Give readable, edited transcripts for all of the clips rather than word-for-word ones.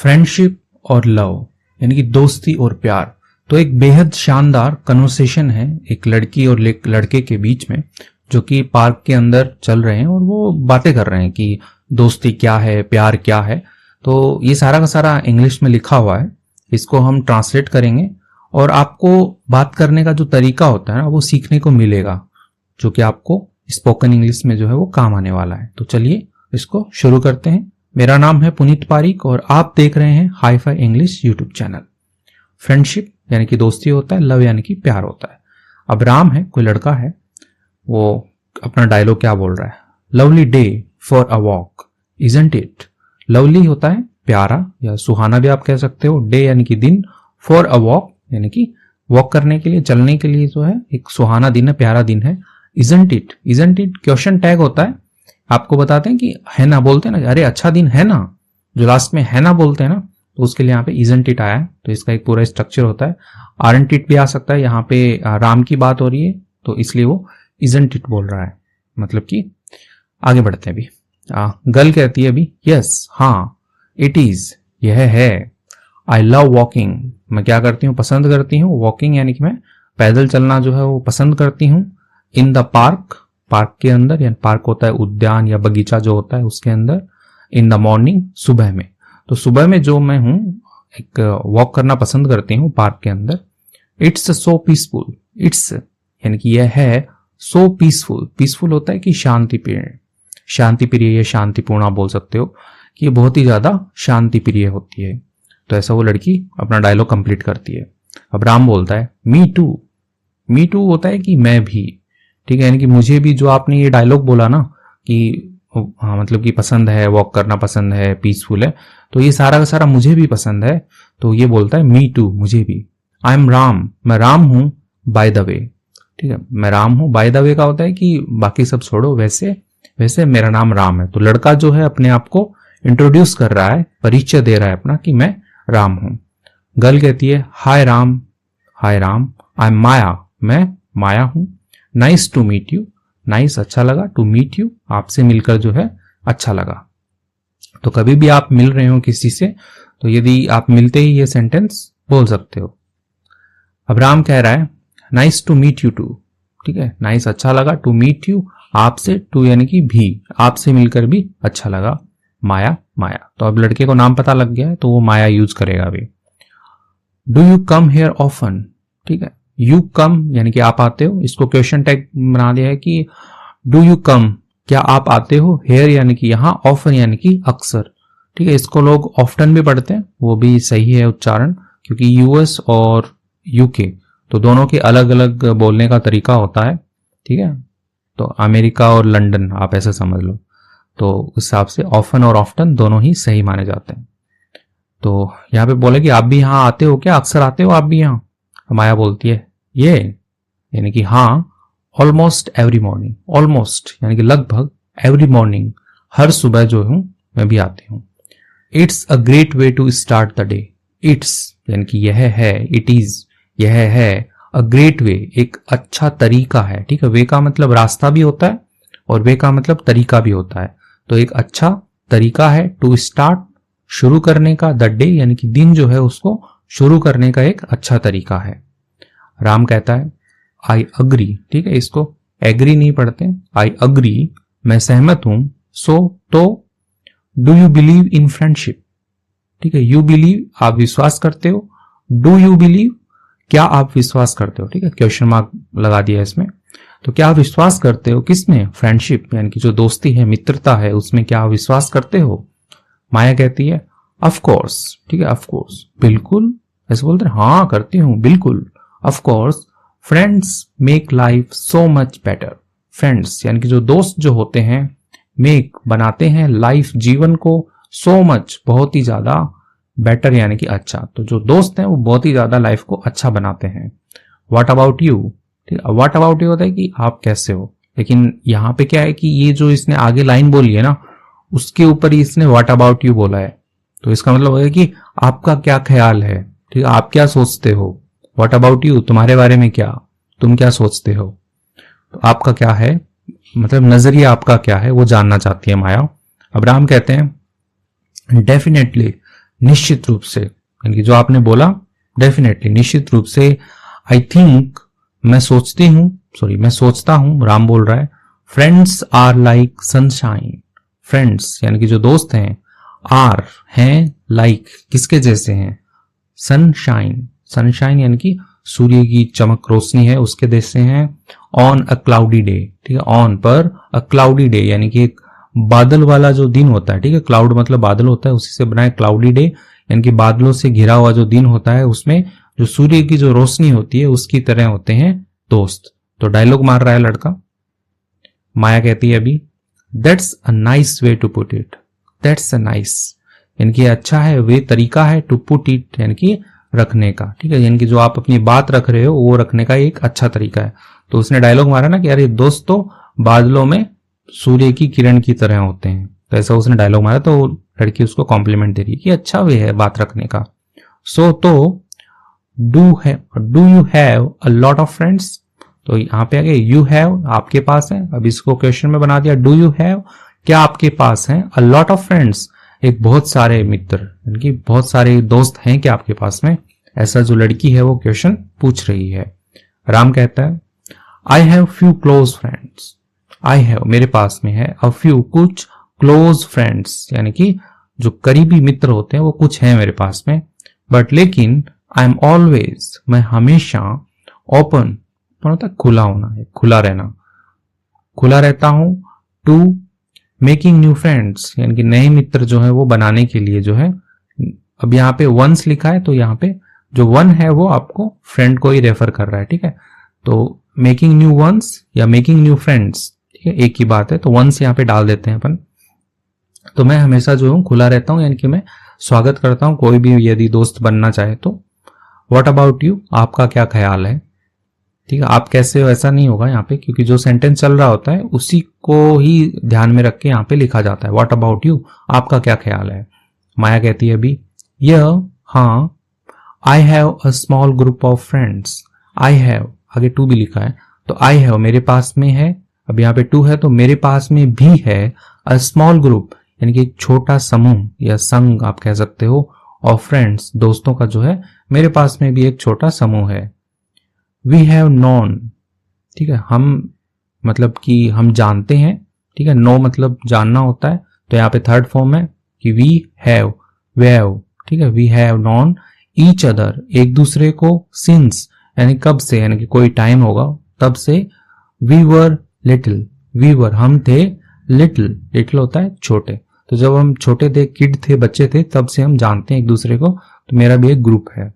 Friendship और love यानी कि दोस्ती और प्यार। तो एक बेहद शानदार कन्वर्सेशन है एक लड़की और लड़के के बीच में, जो कि पार्क के अंदर चल रहे हैं और वो बातें कर रहे हैं कि दोस्ती क्या है, प्यार क्या है। तो ये सारा का सारा इंग्लिश में लिखा हुआ है, इसको हम ट्रांसलेट करेंगे और आपको बात करने का जो तरीका होता है ना वो सीखने को मिलेगा, जो कि आपको स्पोकन इंग्लिश में जो है वो काम आने वाला है। तो चलिए इसको शुरू करते हैं। मेरा नाम है पुनीत पारिक और आप देख रहे हैं hi fi English YouTube channel. Friendship यानी कि दोस्ती होता है, लव यानी कि प्यार होता है। अब राम है, कोई लड़का है, वो अपना डायलॉग क्या बोल रहा है, lovely day for a walk isn't it. Lovely होता है प्यारा या सुहाना भी आप कह सकते हो, डे यानी कि दिन, फॉर अ वॉक यानी कि वॉक करने के लिए, चलने के लिए जो है एक सुहाना दिन है, प्यारा दिन है। इजंट इट क्वेश्चन टैग होता है, आपको बताते हैं कि है ना, बोलते हैं ना अरे अच्छा दिन है ना, जो लास्ट में है ना बोलते हैं ना, तो उसके लिए यहाँ पे इजंट इट आया है। तो इसका एक पूरा स्ट्रक्चर होता है। आरंट इट भी आ सकता है, यहाँ पे राम की बात हो रही है तो इसलिए वो इजंट इट बोल रहा है, मतलब कि आगे बढ़ते हैं। अभी गर्ल कहती है अभी यस हाँ, इट इज यह है, आई लव वॉकिंग मैं क्या करती हूँ, पसंद करती हूँ, वॉकिंग यानी कि मैं पैदल चलना जो है वो पसंद करती हूँ। इन द पार्क के अंदर, यानी पार्क होता है उद्यान या बगीचा जो होता है उसके अंदर। इन द मॉर्निंग सुबह में, तो सुबह में जो मैं हूं एक वॉक करना पसंद करती हूँ पार्क के अंदर। इट्स सो पीसफुल, इट्स यानी कि यह है, सो पीसफुल होता है कि शांति प्रिय या शांतिपूर्ण आप बोल सकते हो कि ये बहुत ही ज्यादा शांति प्रिय होती है। तो ऐसा वो लड़की अपना डायलॉग कंप्लीट करती है। अब राम बोलता है मी टू होता है कि मैं भी, ठीक है, यानी कि मुझे भी, जो आपने ये डायलॉग बोला ना कि हाँ मतलब कि पसंद है, वॉक करना पसंद है, पीसफुल है, तो ये सारा का सारा मुझे भी पसंद है। तो ये बोलता है मी टू, मुझे भी। आई एम राम, मैं राम हूं, बाय द वे, ठीक है, मैं राम हूं। बाय द वे का होता है कि बाकी सब छोड़ो, वैसे मेरा नाम राम है। तो लड़का जो है अपने आप को इंट्रोड्यूस कर रहा है, परिचय दे रहा है अपना कि मैं राम हूं। गर्ल कहती है हाय राम, आई एम माया, मैं माया हूं। Nice to meet you, nice अच्छा लगा, टू मीट यू आपसे मिलकर जो है अच्छा लगा। तो कभी भी आप मिल रहे हो किसी से, तो यदि आप मिलते ही ये सेंटेंस बोल सकते हो। अब राम कह रहा है nice to meet you too, ठीक है, नाइस अच्छा लगा, टू मीट यू आपसे, टू यानी कि भी, आपसे मिलकर भी अच्छा लगा। माया, तो अब लड़के को नाम पता लग गया है तो वो माया यूज करेगा अभी। Do you come here often, ठीक है, यू कम यानी कि आप आते हो, इसको क्वेश्चन टैग बना दिया है कि डू यू कम क्या आप आते हो, हेयर यानी कि यहाँ, ऑफन यानी कि अक्सर, ठीक है, इसको लोग ऑफ्टन भी पढ़ते हैं, वो भी सही है उच्चारण, क्योंकि यूएस और यूके तो दोनों के अलग अलग बोलने का तरीका होता है, ठीक है। तो अमेरिका और लंदन आप ऐसे समझ लो, तो उस हिसाब से ऑफन और ऑफ्टन दोनों ही सही माने जाते हैं। तो यहाँ पे बोले कि आप भी यहाँ आते हो क्या, अक्सर आते हो आप भी यहाँ। माया बोलती है ये यानी कि हाँ, ऑलमोस्ट एवरी मॉर्निंग, ऑलमोस्ट यानी कि लगभग, एवरी मॉर्निंग हर सुबह जो हूं मैं भी आती हूँ। It's a great way to start the day, it's यानी कि यह है, इट इज यह है, अ ग्रेट वे एक अच्छा तरीका है, ठीक है, वे का मतलब रास्ता भी होता है और वे का मतलब तरीका भी होता है। तो एक अच्छा तरीका है, टू स्टार्ट शुरू करने का, द डे यानी कि दिन जो है उसको शुरू करने का एक अच्छा तरीका है। राम कहता है आई अग्री, ठीक है, इसको एग्री नहीं पढ़ते, आई अग्री मैं सहमत हूं। सो तो do you believe in friendship, ठीक है, यू बिलीव आप विश्वास करते हो, डू यू बिलीव क्या आप विश्वास करते हो, ठीक है, क्वेश्चन मार्क लगा दिया इसमें। तो क्या आप विश्वास करते हो किसमें, फ्रेंडशिप यानी कि जो दोस्ती है, मित्रता है, उसमें क्या आप विश्वास करते हो। माया कहती है ऑफ कोर्स, ठीक है, ऑफ कोर्स बिल्कुल, ऐसे बोलते हैं हाँ करती हूं बिल्कुल, of course friends make life so much better. Friends यानी कि जो दोस्त जो होते हैं, मेक बनाते हैं, लाइफ जीवन को, सो मच बहुत ही ज्यादा, बेटर यानी कि अच्छा। तो जो दोस्त हैं वो बहुत ही ज्यादा लाइफ को अच्छा बनाते हैं। व्हाट अबाउट यू, ठीक है, व्हाट अबाउट यू होता है कि आप कैसे हो, लेकिन यहाँ पे क्या है कि ये जो इसने आगे लाइन बोली है ना, उसके ऊपर ही इसने व्हाट अबाउट यू बोला है। तो इसका मतलब है कि आपका क्या ख्याल है, ठीक है, आप क्या सोचते हो। व्हाट अबाउट यू तुम्हारे बारे में क्या, तुम क्या सोचते हो, तो आपका क्या है, मतलब नजरिया आपका क्या है, वो जानना चाहती है माया। अब राम कहते हैं डेफिनेटली निश्चित रूप से, यानी कि जो आपने बोला डेफिनेटली, निश्चित रूप से। आई थिंक, मैं सोचता हूं, राम बोल रहा है। Friends are like sunshine. Friends यानी कि जो दोस्त हैं, आर हैं, लाइक किसके जैसे हैं, सनशाइन। सनशाइन यानी कि सूर्य की चमक, रोशनी है उसके जैसे हैं। ऑन अ क्लाउडी डे, ठीक है, ऑन पर, अ क्लाउडी डे यानी कि एक बादल वाला जो दिन होता है, ठीक है, क्लाउड मतलब बादल होता है, उसी से बनाए क्लाउडी डे, यानी कि बादलों से घिरा हुआ जो दिन होता है, उसमें जो सूर्य की जो रोशनी होती है उसकी तरह होते हैं दोस्त। तो डायलॉग मार रहा है लड़का। माया कहती है अभी, that's a nice way to put it. That's a nice यानी कि अच्छा है, वे तरीका है, टू पुट इट यानी कि रखने का, ठीक है, यानी कि जो आप अपनी बात रख रहे हो वो रखने का एक अच्छा तरीका है। तो उसने डायलॉग मारा ना कि अरे दोस्त तो बादलों में सूर्य की किरण की तरह होते हैं, तो ऐसा उसने डायलॉग मारा। तो लड़की उसको कॉम्प्लीमेंट दे रही है कि अच्छा वे है बात रखने का। सो तो do you have a lot of friends. तो यहाँ पे आगे यू हैव, आपके पास है, अब इसको क्वेश्चन में बना दिया। डू यू हैव, क्या आपके पास है, अ लॉट ऑफ फ्रेंड्स, एक बहुत सारे मित्र, यानी कि बहुत सारे दोस्त हैं क्या आपके पास में, ऐसा जो लड़की है वो क्वेश्चन पूछ रही है। राम कहता है, I have few close friends. I have मेरे पास में है, अ फ्यू कुछ, क्लोज फ्रेंड्स यानी कि जो करीबी मित्र होते हैं वो कुछ हैं मेरे पास में, बट लेकिन आई एम ऑलवेज, मैं हमेशा, ओपन होता है खुला होना है, खुला रहना, खुला रहता हूं, टू मेकिंग न्यू फ्रेंड्स यानी कि नए मित्र जो है वो बनाने के लिए जो है। अब यहाँ पे वंस लिखा है तो यहाँ पे जो वन है वो आपको फ्रेंड को ही रेफर कर रहा है, ठीक है। तो मेकिंग न्यू वंस या मेकिंग न्यू फ्रेंड्स, ठीक है, एक ही बात है। तो वंस यहाँ पे डाल देते हैं अपन। तो मैं हमेशा जो हूँ खुला रहता हूँ, यानी कि मैं स्वागत करता हूँ कोई भी यदि दोस्त बनना चाहे तो। व्हाट अबाउट यू, आपका क्या ख्याल है, ठीक है, आप कैसे हो ऐसा नहीं होगा यहाँ पे, क्योंकि जो सेंटेंस चल रहा होता है उसी को ही ध्यान में रख के यहाँ पे लिखा जाता है। व्हाट अबाउट यू, आपका क्या ख्याल है। माया कहती है अभी, हाँ, I have a small group of friends. I have, आगे टू भी लिखा है, तो आई हैव मेरे पास में है, अब यहाँ पे टू है तो मेरे पास में भी है, अ स्मॉल ग्रुप यानी कि एक छोटा समूह या संघ आप कह सकते हो, ऑफ फ्रेंड्स दोस्तों का जो है मेरे पास में भी एक छोटा समूह है। वी हैव नोन, ठीक है, हम मतलब कि हम जानते हैं, ठीक है, नो मतलब जानना होता है, तो यहाँ पे थर्ड फॉर्म है कि वी हैव, ठीक है, we have known each other, एक दूसरे को, सिंस यानी कब से, यानी कि कोई टाइम होगा तब से, we were little, we were हम थे, लिटिल होता है छोटे, तो जब हम छोटे थे, किड थे, बच्चे थे, तब से हम जानते हैं एक दूसरे को, तो मेरा भी एक ग्रुप है।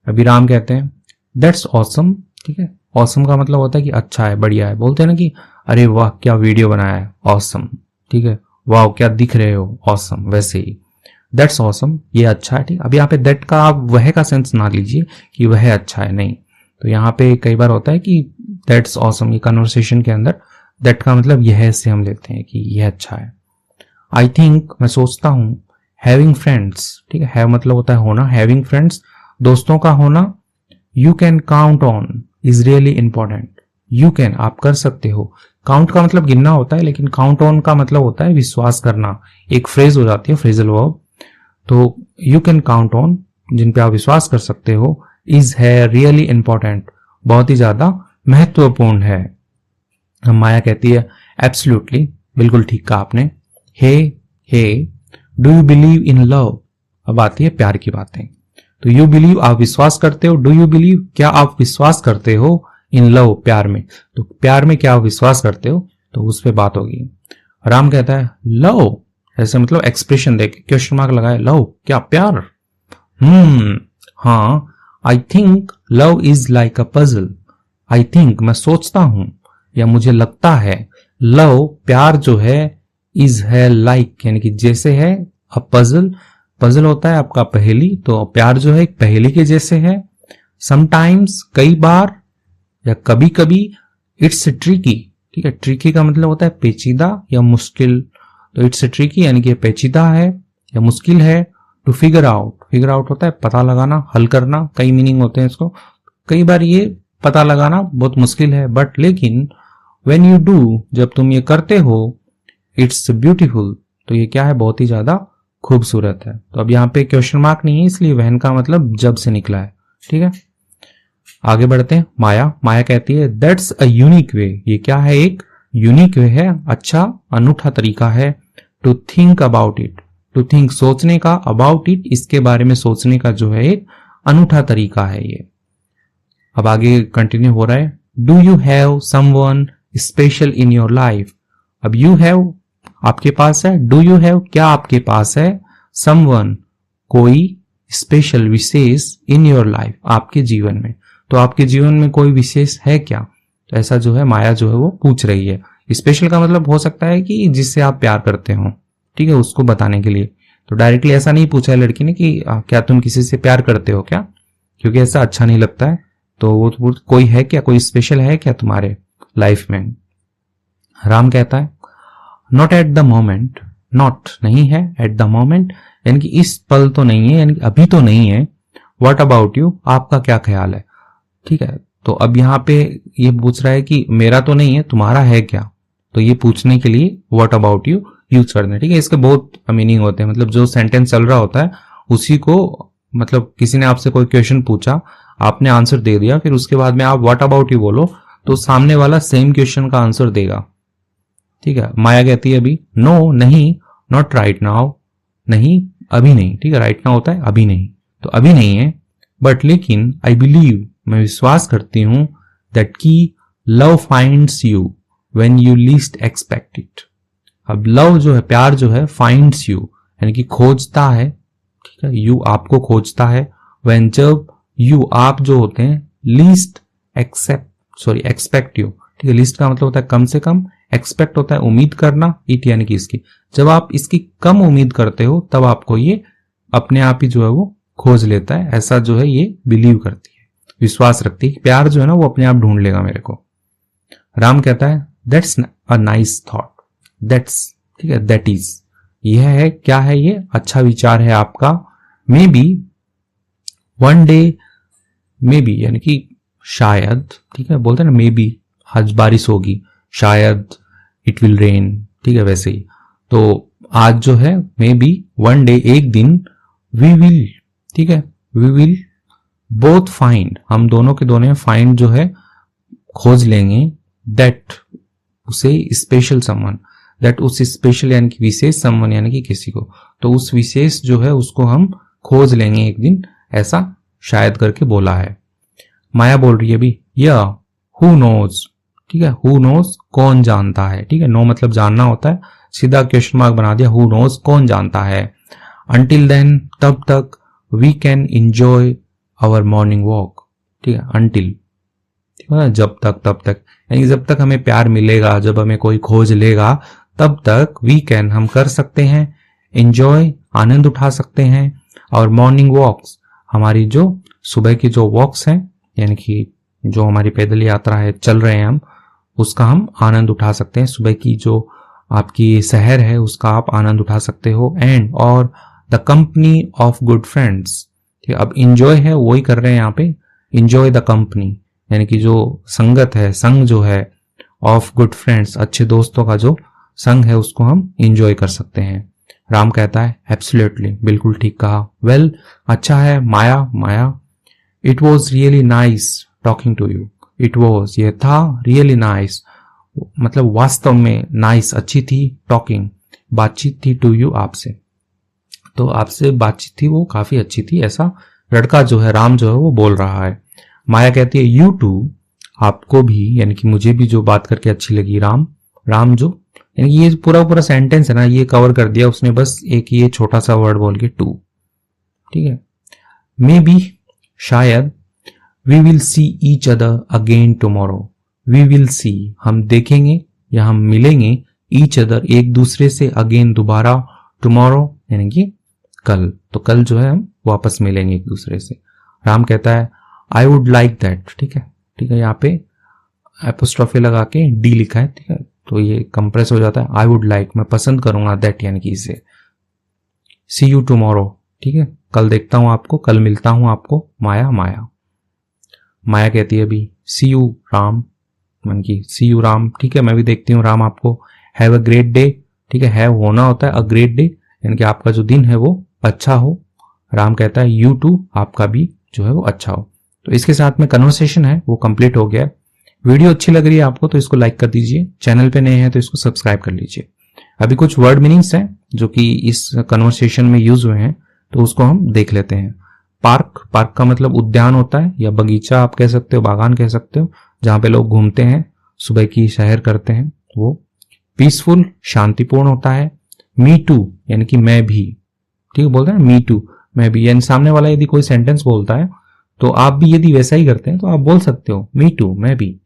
अभी राम कहते हैं, दैट्स ऑसम, ठीक है, ऑसम का मतलब होता है कि अच्छा है, बढ़िया है, बोलते हैं ना कि अरे वाह क्या वीडियो बनाया है, ऑसम, ठीक है, वाह क्या दिख रहे हो, ऑसम, वैसे ही दैट्स ऑसम, ये अच्छा है, ठीक। अब यहाँ पे दैट का आप वह का सेंस ना लीजिए कि वह अच्छा है, नहीं, तो यहाँ पे कई बार होता है कि दैट्स ऑसम, ये कन्वर्सेशन के अंदर दैट का मतलब यह से हम लेते हैं कि यह अच्छा है। आई थिंक, मैं सोचता हूं, हैविंग फ्रेंड्स, ठीक है, हैव मतलब होता है होना, हैविंग फ्रेंड्स दोस्तों का होना, you can count on is really important. You can आप कर सकते हो, काउंट का मतलब गिनना होता है, लेकिन काउंट ऑन का मतलब होता है विश्वास करना, एक फ्रेज हो जाती है, फ्रेजल वर्ब। तो यू कैन काउंट ऑन जिन पे आप विश्वास कर सकते हो, इज है रियली इंपॉर्टेंट बहुत ही ज्यादा महत्वपूर्ण है। माया कहती है, एब्सोल्युटली बिल्कुल ठीक कहा आपने। Hey do you believe in love, अब आती है प्यार की बातें। तो यू बिलीव आप विश्वास करते हो, डू यू बिलीव क्या आप विश्वास करते हो, इन लव प्यार में, तो प्यार में क्या आप विश्वास करते हो, तो उस पे बात होगी। राम कहता है लव, ऐसे मतलब एक्सप्रेशन देके क्वेश्चन मार्क लगाए, लव क्या प्यार, हाँ, I think love is like a puzzle. I think मैं सोचता हूं या मुझे लगता है, लव प्यार जो है, इज है लाइक यानी कि जैसे है, अ पजल, पजल होता है आपका पहेली, तो प्यार जो है एक पहेली के जैसे है। समटाइम्स कई बार या कभी कभी, इट्स ट्रिकी, ठीक है, ट्रिकी का मतलब होता है पेचीदा या मुश्किल, तो इट्स ट्रिकी यानी कि पेचीदा है या मुश्किल है। टू फिगर आउट होता है पता लगाना, हल करना, कई मीनिंग होते हैं इसको, कई बार ये पता लगाना बहुत मुश्किल है, बट लेकिन व्हेन यू डू, जब तुम ये करते हो, इट्स ब्यूटीफुल, तो ये क्या है बहुत ही ज्यादा खूबसूरत है। तो अब यहाँ पे क्वेश्चन मार्क नहीं है, इसलिए वहन का मतलब जब से निकला है। ठीक है, आगे बढ़ते हैं। माया कहती है दैट्स अ यूनिक वे, ये क्या है, एक यूनिक वे है, अच्छा अनूठा तरीका है। To think about it, to think सोचने का, अबाउट इट इसके बारे में सोचने का जो है एक अनूठा तरीका है ये। अब आगे कंटिन्यू हो रहा है। Do you have someone special in your life. अब यू हैव आपके पास है, डू यू हैव क्या आपके पास है, समवन कोई, स्पेशल विशेष, इन योर लाइफ आपके जीवन में। तो आपके जीवन में कोई विशेष है क्या, तो ऐसा जो है माया जो है वो पूछ रही है। स्पेशल का मतलब हो सकता है कि जिससे आप प्यार करते हो, ठीक है, उसको बताने के लिए। तो डायरेक्टली ऐसा नहीं पूछा है लड़की ने कि क्या तुम किसी से प्यार करते हो क्या, क्योंकि ऐसा अच्छा नहीं लगता है। तो वो कोई है क्या, कोई स्पेशल है क्या तुम्हारे लाइफ में। राम कहता है not at the moment, not नहीं है, एट द मोमेंट यानी कि इस पल तो नहीं है, यानी कि अभी तो नहीं है। व्हाट अबाउट यू, आपका क्या ख्याल है। ठीक है, तो अब यहाँ पे ये पूछ रहा है कि मेरा तो नहीं है, तुम्हारा है क्या। तो ये पूछने के लिए व्हाट अबाउट यू यूज करना है। ठीक है, इसके बहुत मीनिंग होते हैं, मतलब जो सेंटेंस चल रहा होता है उसी को, मतलब किसी ने आपसे कोई क्वेश्चन पूछा, आपने आंसर दे दिया, फिर उसके बाद में आप व्हाट अबाउट यू बोलो तो सामने वाला सेम क्वेश्चन का आंसर देगा। ठीक है, माया कहती है अभी नो नहीं, नॉट राइट नाउ नहीं, अभी नहीं। ठीक है, राइट नाउ होता है अभी नहीं, तो अभी नहीं है। बट लेकिन आई बिलीव, मैं विश्वास करती हूं, दैट की love finds you when you least expect it. अब लव जो है, प्यार जो है, फाइंड्स यू यानी कि खोजता है। ठीक है, यू आपको खोजता है, व्हेन जब यू आप जो होते हैं, लीस्ट एक्सपेक्ट यू। ठीक है, लीस्ट का मतलब होता है कम से कम, एक्सपेक्ट होता है उम्मीद करना, इट यानी कि इसकी, जब आप इसकी कम उम्मीद करते हो तब आपको ये अपने आप ही जो है वो खोज लेता है। ऐसा जो है ये बिलीव करती है, विश्वास रखती है कि प्यार जो है ना वो अपने आप ढूंढ लेगा मेरे को। राम कहता है that's a nice thought, that's, ठीक है, दैट इज, यह है, क्या है ये, अच्छा विचार है आपका। May be, one day, may be यानी कि शायद, ठीक है, बोलते हैं ना मे बी, आज बारिश होगी, शायद इट विल रेन। ठीक है, वैसे ही तो आज जो है मे बी, वन डे एक दिन, वी विल, ठीक है, वी विल बोथ फाइंड, हम दोनों के दोनों फाइंड जो है खोज लेंगे, दैट उसे स्पेशल समवन, दैट उस स्पेशल यानी कि विशेष समवन यानी कि किसी को, तो उस विशेष जो है उसको हम खोज लेंगे एक दिन, ऐसा शायद करके बोला है। माया बोल रही है अभी या हु नोज, ठीक है, हु नोज कौन जानता है। ठीक है, नो मतलब जानना होता है, सीधा क्वेश्चन मार्क बना दिया, हु नोज कौन जानता है। अंटिल देन तब तक, we can enjoy our morning walk. ठीक है, अंटिल, ठीक है, जब तक, तब तक यानी जब तक हमें प्यार मिलेगा, जब हमें कोई खोज लेगा तब तक, वी कैन हम कर सकते हैं, एंजॉय आनंद उठा सकते हैं, और मॉर्निंग वॉक्स हमारी जो सुबह की जो वॉक्स हैं यानी कि जो हमारी पैदल यात्रा है, चल रहे हैं हम, उसका हम आनंद उठा सकते हैं। सुबह की जो आपकी शहर है उसका आप आनंद उठा सकते हो। एंड और the company of good friends, ठीक है, अब इंजॉय है वही कर रहे हैं यहाँ पे, इंजॉय द कंपनी यानी कि जो संगत है, संग जो है, ऑफ गुड फ्रेंड्स अच्छे दोस्तों का जो संग है उसको हम इंजॉय कर सकते हैं। राम कहता है एब्सोल्युटली, बिल्कुल ठीक कहा। वेल, अच्छा है Maya, it was really nice talking to you. It was, यह था, रियली नाइस मतलब वास्तव में, नाइस अच्छी थी, टॉकिंग बातचीत थी, टू यू आपसे, तो आपसे बातचीत थी वो काफी अच्छी थी, ऐसा लड़का जो है, राम जो है वो बोल रहा है। माया कहती है यू टू, आपको भी, यानी कि मुझे भी जो बात करके अच्छी लगी। राम जो, यानी कि ये पूरा सेंटेंस है ना, ये कवर कर दिया उसने, बस एक ये छोटा सा वर्ड बोल के टू। ठीक है, मे बी शायद, we will see each other again tomorrow. We will see हम देखेंगे या हम मिलेंगे, ईच अदर एक दूसरे से, अगेन दोबारा, टुमारो यानी कि कल, तो कल जो है हम वापस मिलेंगे एक दूसरे से। राम कहता है आई वुड लाइक दैट। ठीक है, यहाँ पे एपोस्ट्रोफी लगा के डी लिखा है, ठीक है, तो ये कंप्रेस हो जाता है, आई वुड लाइक मैं पसंद करूंगा, दैट यानी कि इसे। सी यू टुमारो, ठीक है, कल देखता हूं आपको, कल मिलता हूं आपको। माया कहती है अभी सी यू राम, मन की सी यू राम, ठीक है, मैं भी देखती हूँ राम आपको। हैव अ ग्रेट डे, ठीक है, हैव होना होता है, अ ग्रेट डे यानी कि आपका जो दिन है वो अच्छा हो। राम कहता है यू टू, आपका भी जो है वो अच्छा हो। तो इसके साथ में कन्वर्सेशन है वो कंप्लीट हो गया है। वीडियो अच्छी लग रही है आपको तो इसको लाइक कर दीजिए, चैनल पे नए हैं तो इसको सब्सक्राइब कर लीजिए। अभी कुछ वर्ड मीनिंग्स हैं जो कि इस कन्वर्सेशन में यूज हुए हैं, तो उसको हम देख लेते हैं। पार्क, पार्क का मतलब उद्यान होता है या बगीचा आप कह सकते हो, बागान कह सकते हो, जहां पे लोग घूमते हैं, सुबह की सैर करते हैं वो। पीसफुल, शांतिपूर्ण होता है। मी टू यानी कि मैं भी, ठीक है, बोलते हैं मी टू, मैं भी, यानी सामने वाला यदि कोई सेंटेंस बोलता है तो आप भी यदि वैसा ही करते हैं तो आप बोल सकते हो मी टू, मैं भी।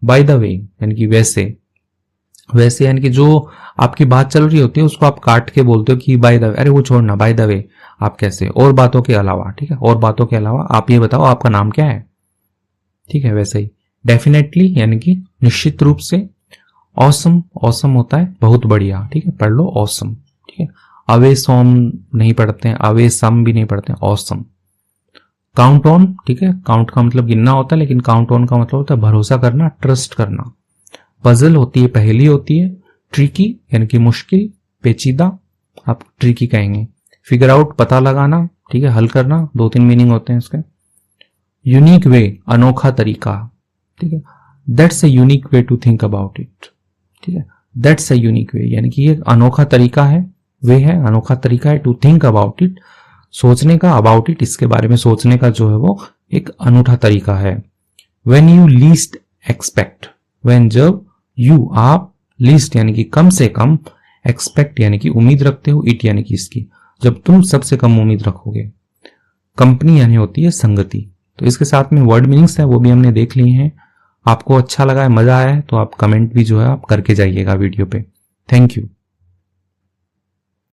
बाय द वे यानी कि वैसे, वैसे यानी कि जो आपकी बात चल रही होती है उसको आप काट के बोलते हो कि बाय द वे, अरे वो छोड़ना, बाय द वे आप कैसे, और बातों के अलावा, ठीक है, और बातों के अलावा आप ये बताओ आपका नाम क्या है, ठीक है, वैसे ही। डेफिनेटली यानी कि निश्चित रूप से। ऑसम, ऑसम होता है बहुत बढ़िया, ठीक है, पढ़ लो ऑसम, ठीक है। अवे सोम नहीं पढ़ते हैं, अवे सम भी नहीं पढ़ते हैं, ऑसम। काउंट ऑन, ठीक है, काउंट का मतलब गिनना होता है, लेकिन काउंट ऑन का मतलब होता है भरोसा करना, ट्रस्ट करना। पजल होती है, पहेली होती है। ट्रिकी यानी कि मुश्किल, पेचीदा, आप ट्रिकी कहेंगे। फिगर आउट, पता लगाना, ठीक है, हल करना, 2-3 मीनिंग होते हैं इसके। यूनिक वे, अनोखा तरीका, ठीक है, that's a unique way to think about it, ठीक है, दैट्स अ यूनिक वे यानी कि ये अनोखा तरीका है, वे है, अनोखा तरीका है, टू थिंक अबाउट इट, सोचने का, अबाउट इट, इसके बारे में सोचने का जो है वो एक अनूठा तरीका है। When you least expect, when जब यू आप, लीस्ट यानी कि कम से कम, एक्सपेक्ट यानी कि उम्मीद रखते हो, इट यानी कि इसकी, जब तुम सबसे कम उम्मीद रखोगे। कंपनी यानी होती है संगति। तो इसके साथ में वर्ड मीनिंग्स है वो भी हमने देख लिए हैं। आपको अच्छा लगा है, मजा आया है तो आप कमेंट भी जो है आप करके जाइएगा वीडियो पे। Thank you.